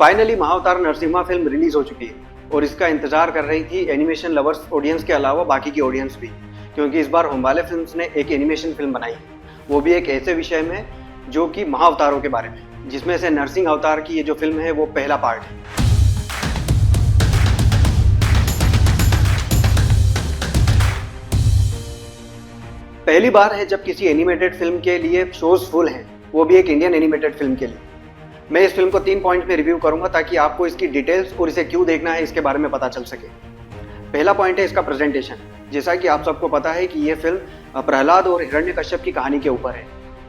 Finally महाअवतार Narasimha film release हो चुकी है और इसका इंतजार कर रही थी एनिमेशन लवर्स ऑडियंस के अलावा बाकी की ऑडियंस भी, क्योंकि इस बार होम्बाले फिल्म्स ने एक एनिमेशन फिल्म बनाई है, वो भी एक ऐसे विषय में जो कि महाअवतारों के बारे में, जिसमें से नरसिंह अवतार की ये जो फिल्म है वो पहला पार्ट है। पहली बार है जब किसी एनिमेटेड फिल्म के लिए शोज फुल हैं, वो भी एक इंडियन एनिमेटेड फिल्म के लिए। मैं इस फिल्म को 3 पॉइंट में रिव्यू करूंगा ताकि आपको इसकी डिटेल्स और इसे क्यों देखना है इसके बारे में पता चल सके। पहला पॉइंट है इसका प्रेजेंटेशन। जैसा कि आप सबको पता है कि ये फिल्म प्रहलाद और हिरण्यकश्यप की कहानी के ऊपर है,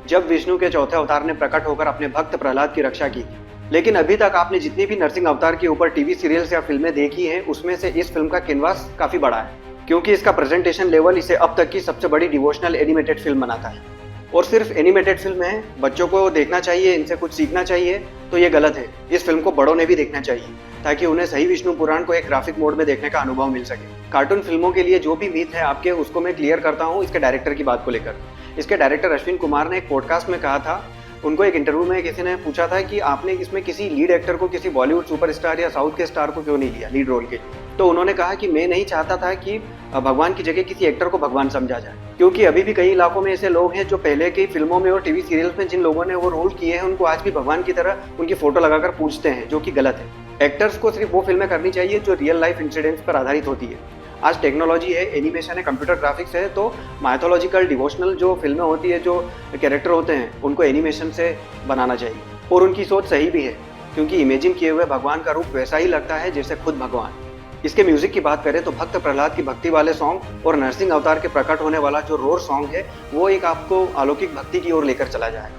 जब विष्णु के चौथे अवतार ने प्रकट होकर अपने भक्त प्रहलाद की रक्षा की थी। लेकिन अभी तक आपने जितनी भी नरसिंह अवतार के ऊपर टीवी सीरियल्स या फिल्में देखी हैं, उसमें से इस फिल्म का कैनवास काफी बड़ा है, क्योंकि इसका प्रेजेंटेशन लेवल इसे अब तक की सबसे बड़ी डिवोशनल एनिमेटेड फिल्म बनाता है। और सिर्फ एनिमेटेड फिल्म है, बच्चों को देखना चाहिए, इनसे कुछ सीखना चाहिए, तो ये गलत है। इस फिल्म को बड़ों ने भी देखना चाहिए ताकि उन्हें सही विष्णु पुराण को एक ग्राफिक मोड में देखने का अनुभव मिल सके। कार्टून फिल्मों के लिए जो भी मीथ है आपके, उसको मैं क्लियर करता हूँ इसके डायरेक्टर की बात को लेकर। इसके डायरेक्टर अश्विन कुमार ने एक पॉडकास्ट में कहा था, उनको एक इंटरव्यू में किसी ने पूछा था कि आपने इसमें किसी लीड एक्टर को, किसी बॉलीवुड सुपरस्टार या साउथ के स्टार को क्यों नहीं लिया लीड रोल के लिए। तो उन्होंने कहा कि मैं नहीं चाहता था कि भगवान की जगह किसी एक्टर को भगवान समझा जाए, क्योंकि अभी भी कई इलाकों में ऐसे लोग हैं जो पहले की फिल्मों में और टीवी सीरियल्स में जिन लोगों ने वो रोल किए हैं, उनको आज भी भगवान की तरह उनकी फोटो लगाकर पूजते हैं, जो कि गलत है। एक्टर्स को सिर्फ वो फिल्में करनी चाहिए जो रियल लाइफ इंसिडेंट्स पर आधारित होती है। आज टेक्नोलॉजी है, एनिमेशन है, कंप्यूटर ग्राफिक्स है, तो माइथोलॉजिकल डिवोशनल जो फिल्में होती है, जो कैरेक्टर होते हैं, उनको एनिमेशन से बनाना चाहिए। और उनकी सोच सही भी है, क्योंकि इमेजिन किए हुए भगवान का रूप वैसा ही लगता है जैसे खुद भगवान। इसके म्यूजिक की बात करें तो भक्त प्रहलाद की भक्ति वाले सॉन्ग और नरसिंह अवतार के प्रकट होने वाला जो रोर सॉन्ग है, वो एक आपको अलौकिक भक्ति की ओर लेकर चला जाए,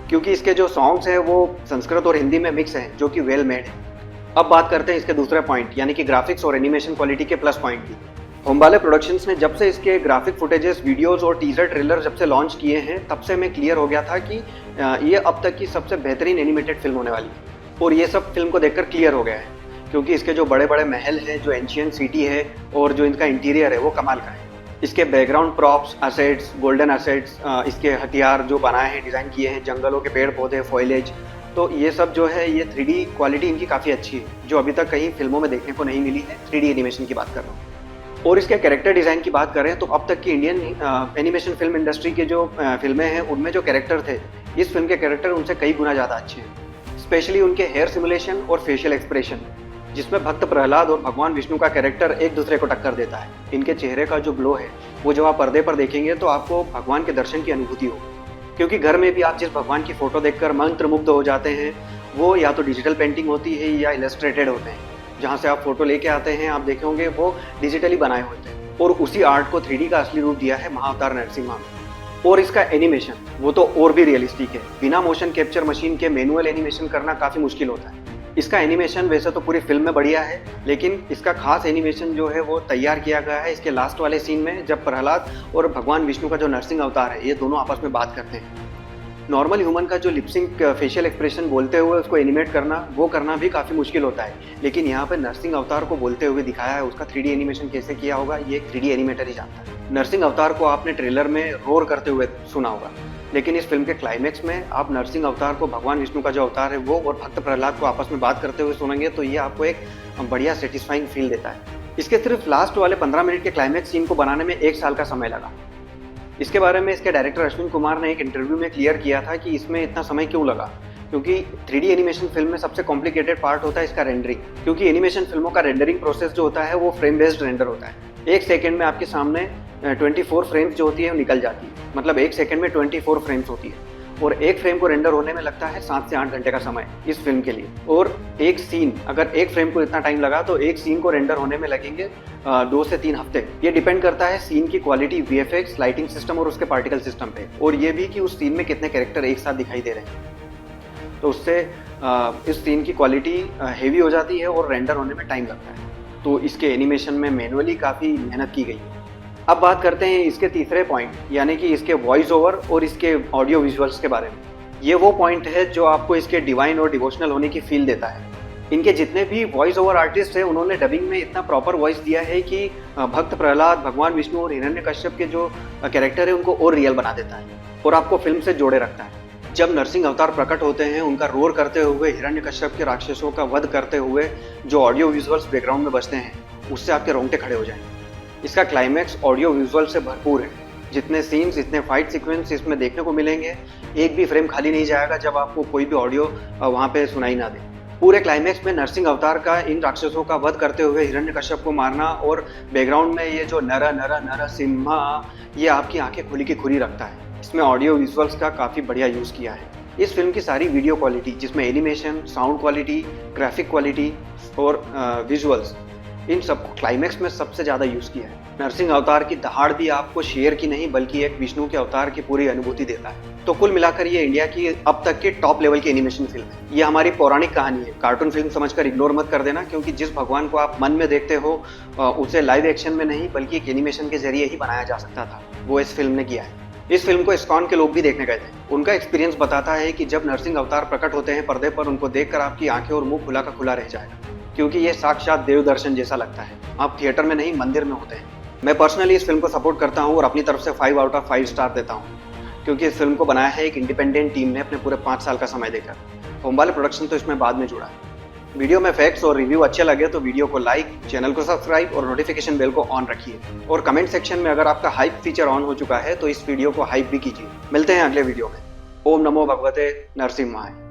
क्योंकि इसके जो सॉन्ग्स हैं वो संस्कृत और हिंदी में मिक्स हैं, जो कि वेल मेड है। अब बात करते हैं इसके दूसरे पॉइंट, यानी कि ग्राफिक्स और एनिमेशन क्वालिटी के प्लस पॉइंट की। होम्बाले प्रोडक्शंस ने जब से इसके ग्राफिक फुटेजेस, वीडियोस और टीजर ट्रेलर जब से लॉन्च किए हैं, तब से मैं क्लियर हो गया था कि ये अब तक की सबसे बेहतरीन एनिमेटेड फिल्म होने वाली है। और ये सब फिल्म को देखकर क्लियर हो गया है, क्योंकि इसके जो बड़े बड़े महल हैं, जो एंशियंट सिटी है और जो इनका इंटीरियर है, वो कमाल का है। इसके background props, assets, golden assets, इसके हथियार जो बनाए हैं, डिज़ाइन किए हैं, जंगलों के पेड़ पौधे, फॉइलेज, तो ये सब जो है, ये 3D क्वालिटी इनकी काफ़ी अच्छी है, जो अभी तक कहीं फिल्मों में देखने को नहीं मिली है। 3D एनिमेशन की बात कर रहा हूँ। और इसके कैरेक्टर डिज़ाइन की बात करें तो अब तक की इंडियन एनिमेशन फिल्म इंडस्ट्री के जो फिल्में हैं, उनमें जो कैरेक्टर थे, इस फिल्म के कैरेक्टर उनसे कई गुना ज़्यादा अच्छे हैं। स्पेशली उनके हेयर सिमुलेशन और फेशियल एक्सप्रेशन, जिसमें भक्त प्रहलाद और भगवान विष्णु का कैरेक्टर एक दूसरे को टक्कर देता है। इनके चेहरे का जो ग्लो है, वो जब आप पर्दे पर देखेंगे तो आपको भगवान के दर्शन की अनुभूति होगी, क्योंकि घर में भी आप जिस भगवान की फोटो देखकर मंत्रमुग्ध हो जाते हैं, वो या तो डिजिटल पेंटिंग होती है या इलस्ट्रेटेड होते हैं। जहाँ से आप फोटो लेके आते हैं, आप देखेंगे वो डिजिटली बनाए होते हैं, और उसी आर्ट को 3D का असली रूप दिया है महाअवतार नरसिम्हा में। और इसका एनिमेशन वो तो और भी रियलिस्टिक है। बिना मोशन कैप्चर मशीन के मैनुअल एनिमेशन करना काफ़ी मुश्किल होता है। इसका एनिमेशन वैसे तो पूरी फिल्म में बढ़िया है, लेकिन इसका खास एनिमेशन जो है वो तैयार किया गया है इसके लास्ट वाले सीन में, जब प्रहलाद और भगवान विष्णु का जो नरसिंह अवतार है, ये दोनों आपस में बात करते हैं। नॉर्मल ह्यूमन का जो लिपसिंग फेशियल एक्सप्रेशन बोलते हुए उसको एनिमेट करना, वो करना भी काफ़ी मुश्किल होता है, लेकिन यहाँ पर नरसिंह अवतार को बोलते हुए दिखाया है। उसका 3D एनिमेशन कैसे किया होगा, ये एक 3D एनिमेटर ही जानता है। नरसिंह अवतार को आपने ट्रेलर में रोर करते हुए सुना होगा, लेकिन इस फिल्म के क्लाइमेक्स में आप नरसिंह अवतार को, भगवान विष्णु का जो अवतार है वो, और भक्त प्रहलाद को आपस में बात करते हुए सुनेंगे, तो ये आपको एक बढ़िया सेटिस्फाइंग फील देता है। इसके सिर्फ लास्ट वाले 15 मिनट के क्लाइमेक्स सीन को बनाने में 1 साल का समय लगा। इसके बारे में इसके डायरेक्टर अश्विन कुमार ने एक इंटरव्यू में क्लियर किया था कि इसमें इतना समय क्यों लगा, क्योंकि 3D एनिमेशन फिल्म में सबसे कॉम्प्लिकेटेड पार्ट होता है इसका रेंडरिंग, क्योंकि एनिमेशन फिल्मों का रेंडरिंग प्रोसेस जो होता है वो फ्रेम बेस्ड रेंडर होता है। 1 सेकंड में आपके सामने 24 फ्रेम्स जो होती है वो निकल जाती है, मतलब 1 सेकंड में 24 फ्रेम्स होती है, और एक फ्रेम को रेंडर होने में लगता है 7 से 8 घंटे का समय इस फिल्म के लिए। और एक सीन, अगर एक फ्रेम को इतना टाइम लगा तो एक सीन को रेंडर होने में लगेंगे 2 से 3 हफ्ते। ये डिपेंड करता है सीन की क्वालिटी, VFX, लाइटिंग सिस्टम और उसके पार्टिकल सिस्टम पे, और ये भी कि उस सीन में कितने कैरेक्टर एक साथ दिखाई दे रहे हैं, तो उससे इस सीन की क्वालिटी हेवी हो जाती है और रेंडर होने में टाइम लगता है। तो इसके एनिमेशन में मैनुअली काफ़ी मेहनत की गई है। अब बात करते हैं इसके तीसरे पॉइंट, यानी कि इसके वॉइस ओवर और इसके ऑडियो विजुअल्स के बारे में। ये वो पॉइंट है जो आपको इसके डिवाइन और डिवोशनल होने की फील देता है। इनके जितने भी वॉइस ओवर आर्टिस्ट हैं, उन्होंने डबिंग में इतना प्रॉपर वॉइस दिया है कि भक्त प्रहलाद, भगवान विष्णु और हिरण्यकश्यप के जो कैरेक्टर है उनको और रियल बना देता है और आपको फिल्म से जोड़े रखता है। जब नरसिंह अवतार प्रकट होते हैं, उनका रोर करते हुए हिरण्यकश्यप के राक्षसों का वध करते हुए जो ऑडियो विजुअल्स बैकग्राउंड में बजते हैं, उससे आपके रोंगटे खड़े हो जाएंगे। इसका क्लाइमैक्स ऑडियो विजुअल से भरपूर है। जितने सीन्स, इतने फाइट सीक्वेंस इसमें देखने को मिलेंगे, एक भी फ्रेम खाली नहीं जाएगा जब आपको कोई भी ऑडियो वहाँ पे सुनाई ना दे। पूरे क्लाइमैक्स में नरसिंह अवतार का इन राक्षसों का वध करते हुए हिरण्यकश्यप को मारना और बैकग्राउंड में ये जो नर नर नर सिम्हा, ये आपकी आंखें खुली की खुली रखता है। इसमें ऑडियो विजुअल्स का काफ़ी बढ़िया यूज़ किया है। इस फिल्म की सारी वीडियो क्वालिटी, जिसमें animation, sound quality, graphic quality और विजुअल्स, इन सबको क्लाइमैक्स में सबसे ज़्यादा यूज़ किया है। नरसिंह अवतार की दहाड़ भी आपको शेर की नहीं बल्कि एक विष्णु के अवतार की पूरी अनुभूति देता है। तो कुल मिलाकर ये इंडिया की अब तक की टॉप लेवल की एनिमेशन फिल्म है। ये हमारी पौराणिक कहानी है। कार्टून फिल्म समझकर इग्नोर मत कर देना, क्योंकि जिस भगवान को आप मन में देखते हो उसे लाइव एक्शन में नहीं बल्कि एक एनिमेशन के जरिए ही बनाया जा सकता था, वो इस फिल्म ने किया है। इस फिल्म को इस्कॉन के लोग भी देखने गए थे। उनका एक्सपीरियंस बताता है कि जब नरसिंह अवतार प्रकट होते हैं पर्दे पर, उनको देखकर आपकी आंखें और मुंह खुला का खुला रह जाएगा, क्योंकि ये साक्षात देव दर्शन जैसा लगता है। आप थिएटर में नहीं, मंदिर में होते हैं। मैं पर्सनली इस फिल्म को सपोर्ट करता हूँ और अपनी तरफ से 5 आउट ऑफ 5 स्टार देता हूँ, क्योंकि इस फिल्म को बनाया है एक इंडिपेंडेंट टीम ने अपने पूरे 5 साल का समय देकर। होमबाले प्रोडक्शन तो इसमें बाद में जुड़ा है। वीडियो में फैक्ट्स और रिव्यू अच्छे लगे तो वीडियो को लाइक, चैनल को सब्सक्राइब और नोटिफिकेशन बेल को ऑन रखिए। और कमेंट सेक्शन में अगर आपका हाइप फीचर ऑन हो चुका है तो इस वीडियो को हाइप भी कीजिए। मिलते हैं अगले वीडियो में। ओम नमो भगवते नरसिम्हाय।